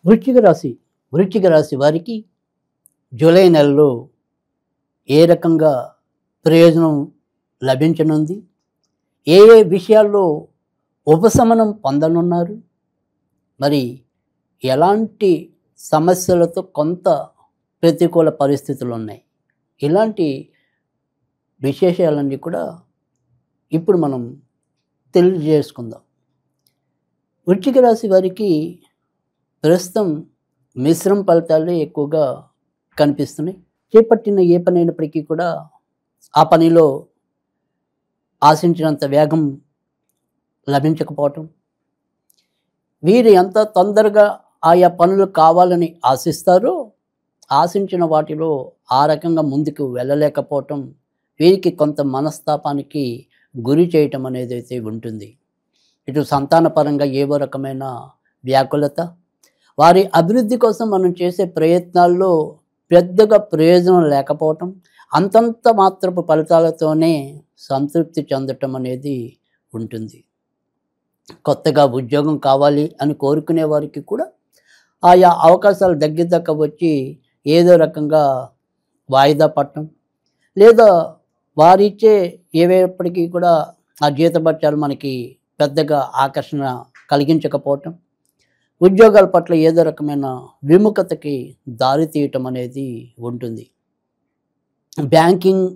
వృశ్చిక రాశి వృశ్చిక రాశి వారికి జూలై నెలలో ఏ రకంగా ప్రయోజనం లభించనుంది, ఏ ఏ విషయాల్లో ఉపశమనం పొందనున్నారు, మరి ఎలాంటి సమస్యలతో కొంత ప్రతికూల పరిస్థితులు ఉన్నాయి, ఇలాంటి విశేషాలన్నీ కూడా ఇప్పుడు మనం తెలియజేసుకుందాం. వృశ్చిక రాశి వారికి ప్రస్తుతం మిశ్రమ ఫలితాలే ఎక్కువగా కనిపిస్తున్నాయి. చేపట్టిన ఏ పని అయినప్పటికీ కూడా ఆ పనిలో ఆశించినంత వేగం లభించకపోవటం, వీరు ఎంత తొందరగా ఆయా పనులు కావాలని ఆశిస్తారో ఆశించిన వాటిలో ఆ రకంగా ముందుకు వెళ్ళలేకపోవటం వీరికి కొంత మనస్తాపానికి గురి చేయటం అనేది అయితే ఉంటుంది. ఇటు సంతానపరంగా ఏవో రకమైన వ్యాకులత, వారి అభివృద్ధి కోసం మనం చేసే ప్రయత్నాల్లో పెద్దగా ప్రయోజనం లేకపోవటం, అంతంత మాత్రపు ఫలితాలతోనే సంతృప్తి చెందటం అనేది ఉంటుంది. కొత్తగా ఉద్యోగం కావాలి అని కోరుకునే వారికి కూడా ఆయా అవకాశాలు దగ్గర వచ్చి ఏదో రకంగా వాయిదా పడటం, లేదా వారిచ్చే ఏవేప్పటికీ కూడా ఆ జీతభత్యాలు మనకి పెద్దగా ఆకర్షణ కలిగించకపోవటం, ఉద్యోగాల పట్ల ఏదో రకమైన విముఖతకి దారి తీయటం అనేది ఉంటుంది. బ్యాంకింగ్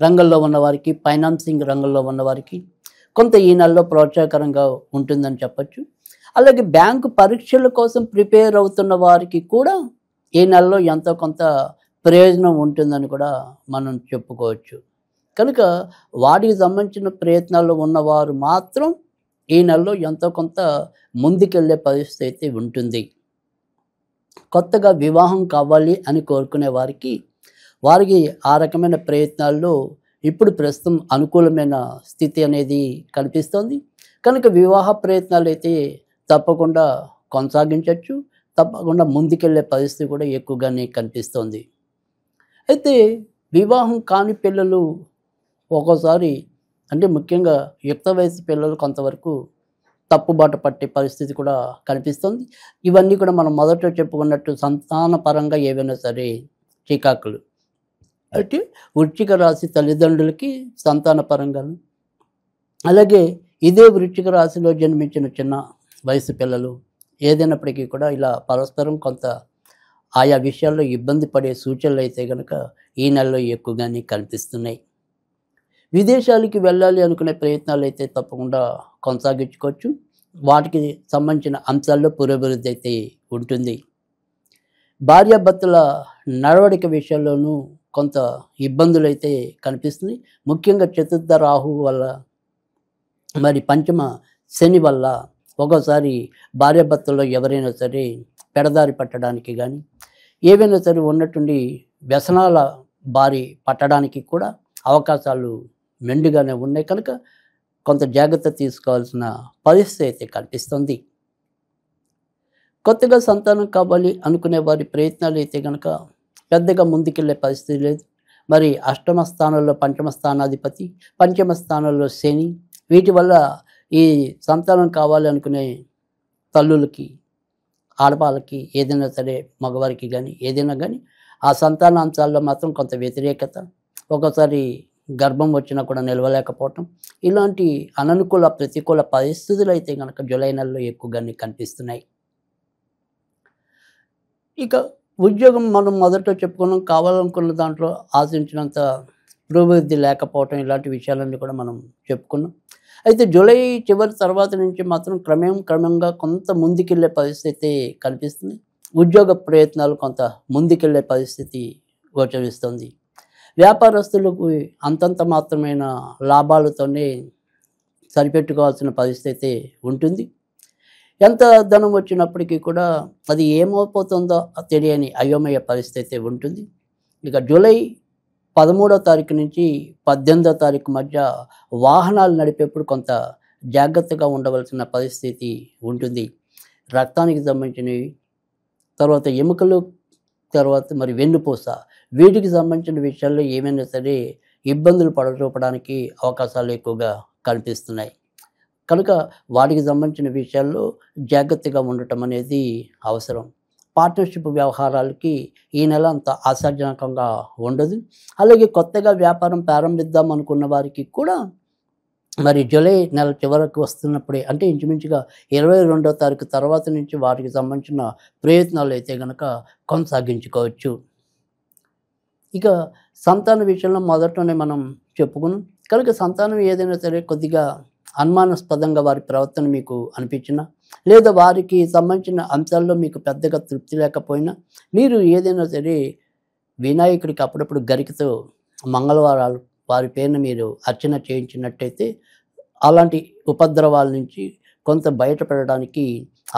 రంగంలో ఉన్నవారికి, ఫైనాన్సింగ్ రంగంలో ఉన్నవారికి కొంత ఈ నెలలో ప్రోత్సాహకరంగా ఉంటుందని చెప్పచ్చు. అలాగే బ్యాంకు పరీక్షల కోసం ప్రిపేర్ అవుతున్న వారికి కూడా ఈ నెలలో ఎంతో కొంత ప్రయోజనం ఉంటుందని కూడా మనం చెప్పుకోవచ్చు. కనుక వాటికి సంబంధించిన ప్రయత్నాల్లో ఉన్నవారు మాత్రం ఈ నెలలో ఎంతో కొంత ముందుకెళ్ళే పరిస్థితి అయితే ఉంటుంది. కొత్తగా వివాహం కావాలి అని కోరుకునే వారికి ఆ రకమైన ప్రయత్నాల్లో ఇప్పుడు ప్రస్తుతం అనుకూలమైన స్థితి అనేది కనిపిస్తోంది. కనుక వివాహ ప్రయత్నాలు అయితే తప్పకుండా కొనసాగించవచ్చు, తప్పకుండా ముందుకెళ్ళే పరిస్థితి కూడా ఎక్కువగానే కనిపిస్తోంది. అయితే వివాహం కాని పిల్లలు ఒక్కోసారి, అంటే ముఖ్యంగా యుక్త వయసు పిల్లలు కొంతవరకు తప్పుబాట పట్టే పరిస్థితి కూడా కనిపిస్తుంది. ఇవన్నీ కూడా మనం మొదట చెప్పుకున్నట్టు సంతానపరంగా ఏవైనా సరే చికాకులు. అయితే వృశ్చిక రాశి తల్లిదండ్రులకి సంతానపరంగాను, అలాగే ఇదే వృశ్చిక రాశిలో జన్మించిన చిన్న వయసు పిల్లలు ఏదైనప్పటికీ కూడా ఇలా పరస్పరం కొంత ఆయా విషయాల్లో ఇబ్బంది పడే సూచనలు అయితే కనుక ఈ నెలలో ఎక్కువగానే కనిపిస్తున్నాయి. విదేశాలకి వెళ్ళాలి అనుకునే ప్రయత్నాలు అయితే తప్పకుండా కొనసాగించుకోవచ్చు. వాటికి సంబంధించిన అంశాల్లో పురోభివృద్ధి అయితే ఉంటుంది. భార్యాభర్తల నడవడిక విషయాల్లోనూ కొంత ఇబ్బందులు అయితే కనిపిస్తుంది. ముఖ్యంగా చతుర్థ రాహువు వల్ల, మరి పంచమ శని వల్ల ఒక్కోసారి భార్యాభర్తల్లో ఎవరైనా సరే పెడదారి పట్టడానికి కానీ, ఏవైనా సరే ఉన్నట్టుండి వ్యసనాల బారి పట్టడానికి కూడా అవకాశాలు మెండుగానే ఉన్నాయి. కనుక కొంత జాగ్రత్త తీసుకోవాల్సిన పరిస్థితి అయితే కనిపిస్తుంది. కొత్తగా సంతానం కావాలి అనుకునే వారి ప్రయత్నాలు అయితే కనుక పెద్దగా ముందుకెళ్ళే పరిస్థితి లేదు. మరి అష్టమ స్థానంలో పంచమ స్థానాధిపతి, పంచమ స్థానంలో శని, వీటి వల్ల ఈ సంతానం కావాలి అనుకునే తల్లులకి, ఆడవాళ్ళకి, ఏదైనా సరే మగవారికి కానీ ఏదైనా కానీ ఆ సంతానాంశాల్లో మాత్రం కొంత వ్యతిరేకత, ఒక్కోసారి గర్భం వచ్చినా కూడా నిలవలేకపోవటం, ఇలాంటి అననుకూల ప్రతికూల పరిస్థితులు అయితే కనుక జూలై నెలలో ఎక్కువగానే కనిపిస్తున్నాయి. ఇక ఉద్యోగం మనం మొదట చెప్పుకున్నాం, కావాలనుకున్న దాంట్లో ఆశించినంత పురోభివృద్ధి లేకపోవటం, ఇలాంటి విషయాలన్నీ కూడా మనం చెప్పుకున్నాం. అయితే జూలై చివరి తర్వాత నుంచి మాత్రం క్రమంగా కొంత ముందుకెళ్ళే పరిస్థితి కనిపిస్తుంది. ఉద్యోగ ప్రయత్నాలు కొంత ముందుకెళ్ళే పరిస్థితి గోచరిస్తుంది. వ్యాపారస్తులకు అంతంత మాత్రమైన లాభాలతోనే సరిపెట్టుకోవాల్సిన పరిస్థితి ఉంటుంది. ఎంత ధనం వచ్చినప్పటికీ కూడా అది ఏమైపోతుందో తెలియని అయోమయ పరిస్థితి ఉంటుంది. ఇక జూలై 13వ తారీఖు నుంచి 18వ తారీఖు మధ్య వాహనాలు నడిపేప్పుడు కొంత జాగ్రత్తగా ఉండవలసిన పరిస్థితి ఉంటుంది. రక్తానికి సంబంధించినవి, తర్వాత ఎముకలు, తర్వాత మరి వెన్నుపూస, వీటికి సంబంధించిన విషయాల్లో ఏమైనా సరే ఇబ్బందులు పడచూపడానికి అవకాశాలు ఎక్కువగా కనిపిస్తున్నాయి. కనుక వాటికి సంబంధించిన విషయాల్లో జాగ్రత్తగా ఉండటం అనేది అవసరం. పార్ట్నర్షిప్ వ్యవహారాలకి ఈ నెల అంత ఆశాజనకంగా ఉండదు. అలాగే కొత్తగా వ్యాపారం ప్రారంభిద్దాం అనుకున్న వారికి కూడా మరి జూలై నెల చివరకు వస్తున్నప్పుడే, అంటే ఇంచుమించుగా 22వ తారీఖు తర్వాత నుంచి వాటికి సంబంధించిన ప్రయత్నాలు అయితే గనక కొనసాగించుకోవచ్చు. ఇక సంతాన విషయంలో మొదట్లోనే మనం చెప్పుకున్నాం. కనుక సంతానం ఏదైనా సరే కొద్దిగా అనుమానాస్పదంగా వారి ప్రవర్తన మీకు అనిపించినా, లేదా వారికి సంబంధించిన అంశాల్లో మీకు పెద్దగా తృప్తి లేకపోయినా, మీరు ఏదైనా సరే వినాయకుడికి అప్పుడప్పుడు గరికతో మంగళవారాలు వారి పేరున మీరు అర్చన చేయించినట్టయితే అలాంటి ఉపద్రవాల నుంచి కొంత బయటపడడానికి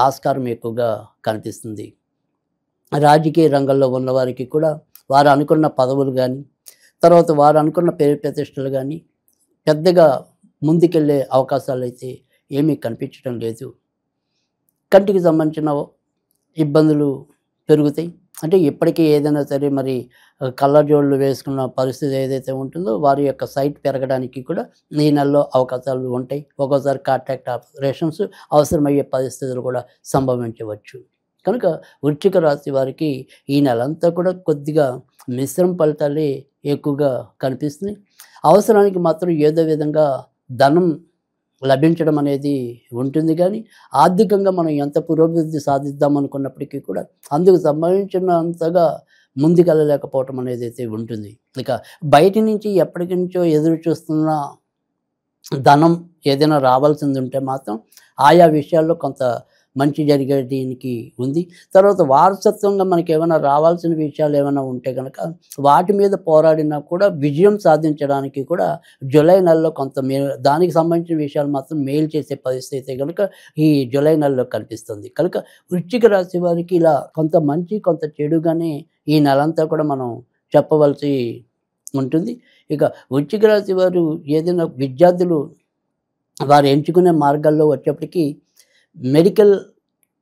ఆస్కారం ఎక్కువగా కనిపిస్తుంది. రాజకీయ రంగంలో ఉన్నవారికి కూడా వారు అనుకున్న పదవులు కానీ, తర్వాత వారు అనుకున్న పేరు ప్రతిష్టలు కానీ పెద్దగా ముందుకెళ్ళే అవకాశాలు అయితే ఏమీ కనిపించడం లేదు. కంటికి సంబంధించిన ఇబ్బందులు పెరుగుతాయి. అంటే ఇప్పటికీ ఏదైనా సరే మరి కళ్ళజోళ్ళు వేసుకున్న పరిస్థితి ఏదైతే ఉంటుందో వారి యొక్క సైట్ పెరగడానికి కూడా ఈ నెలలో అవకాశాలు ఉంటాయి. ఒక్కోసారి కాంటాక్ట్ ఆపరేషన్స్ అవసరమయ్యే పరిస్థితులు కూడా సంభవించవచ్చు. కనుక వృశ్చిక రాశి వారికి ఈ నెలంతా కూడా కొద్దిగా మిశ్రమ ఫలితాలే ఎక్కువగా కనిపిస్తున్నాయి. అవసరానికి మాత్రం ఏదో విధంగా ధనం లభించడం అనేది ఉంటుంది, కానీ ఆర్థికంగా మనం ఎంత పురోభివృద్ధి సాధిద్దాం అనుకున్నప్పటికీ కూడా అందుకు సంబంధించినంతగా ముందుకెళ్ళలేకపోవటం అనేది అయితే ఉంటుంది. ఇక బయట నుంచి ఎప్పటి నుంచో ఎదురు చూస్తున్న ధనం ఏదైనా రావాల్సింది ఉంటే మాత్రం ఆయా విషయాల్లో కొంత మంచి జరిగేదానికి ఉంది. తర్వాత వారసత్వంగా మనకి ఏమైనా రావాల్సిన విషయాలు ఏమైనా ఉంటే కనుక వాటి మీద పోరాడినా కూడా విజయం సాధించడానికి కూడా జూలై నెలలో కొంత దానికి సంబంధించిన విషయాలు మాత్రం మేలు చేసే పరిస్థితి కనుక ఈ జూలై నెలలో కనిపిస్తుంది. కనుక వృశ్చిక రాశి వారికి ఇలా కొంత మంచి కొంత చెడుగానే ఈ నెలంతా కూడా మనం చెప్పవలసి ఉంటుంది. ఇక వృశ్చిక రాశి వారు ఏదైనా విద్యార్థులు వారు ఎంచుకునే మార్గాల్లో వచ్చేప్పటికీ మెడికల్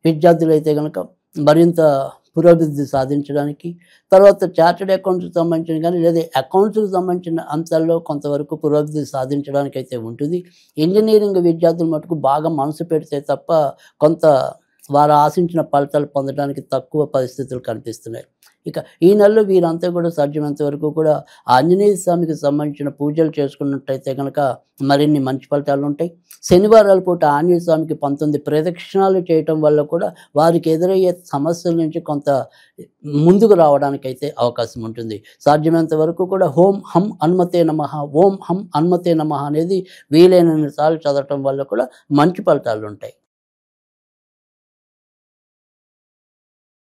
విద్యార్థులు అయితే కనుక మరింత పురోభివృద్ధి సాధించడానికి, తర్వాత చార్టెడ్ అకౌంట్స్కి సంబంధించిన కానీ లేదా అకౌంట్స్కి సంబంధించిన అంశాల్లో కొంతవరకు పురోభివృద్ధి సాధించడానికి అయితే ఉంటుంది. ఇంజనీరింగ్ విద్యార్థులు మటుకు బాగా మనసు పెడితే తప్ప కొంత వారు ఆశించిన ఫలితాలు పొందడానికి తక్కువ పరిస్థితులు కనిపిస్తున్నాయి. ఇక ఈ నెలలో వీరంతా కూడా సాధ్యమైనంత వరకు కూడా ఆంజనేయ స్వామికి సంబంధించిన పూజలు చేసుకున్నట్టయితే కనుక మరిన్ని మంచి ఫలితాలు ఉంటాయి. శనివారాల పూట ఆంజనేయ స్వామికి 19 ప్రదక్షిణాలు చేయటం వల్ల కూడా వారికి ఎదురయ్యే సమస్యల నుంచి కొంత ముందుకు రావడానికి అయితే అవకాశం ఉంటుంది. సాధ్యమైనంత వరకు కూడా ఓం హం హనుమతే నమః, ఓం హం హనుమతే నమః అనేది వీలైనన్ని సార్లు చదవటం వల్ల కూడా మంచి ఫలితాలు ఉంటాయి.